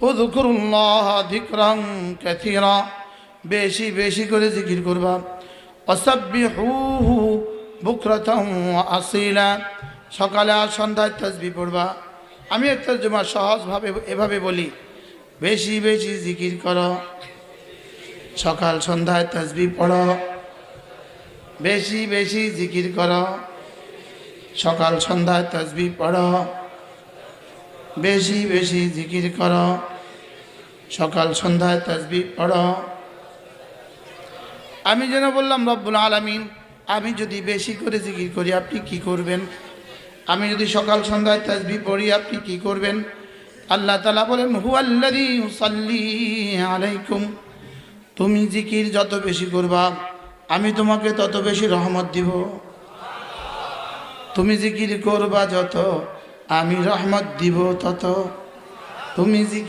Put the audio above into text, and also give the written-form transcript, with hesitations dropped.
উযকুরুল্লাহ যিকরান কাসীরা, বেশি বেশি করে জিকির করবা। ওয়াসাব্বিহুহু বুকরাতান ওয়া আসীলা, সকালে আর সন্ধ্যায় তাসবিহ পড়বা। আমি এর তরজমা সহজভাবে এভাবে বলি, বেশি বেশি জিকির করো, সকাল সন্ধ্যায় তাসবিহ পড়ো। বেশি বেশি জিকির করো, সকাল সন্ধ্যায় তাসবিহ পড়ো। বেশি বেশি জিকির করো, সকাল সন্ধ্যায় তাসবিহ পড়ো। আমি যেন বললাম রব্বুল আলামিন, আমি যদি বেশি করে জিকির করি আপনি কি করবেন? আমি যদি সকাল সন্ধ্যায় তাসবিহ পড়ি আপনি কি করবেন? আল্লাহ তাআলা বলেন, হুয়াল্লাযী ইউসাল্লি আলাইকুম, তুমি জিকির যত বেশি করবা আমি তোমাকে তত বেশি রহমত দিব। তুমি জিকির করবা যত আমি রহমত দিব তত। তুমি জিকির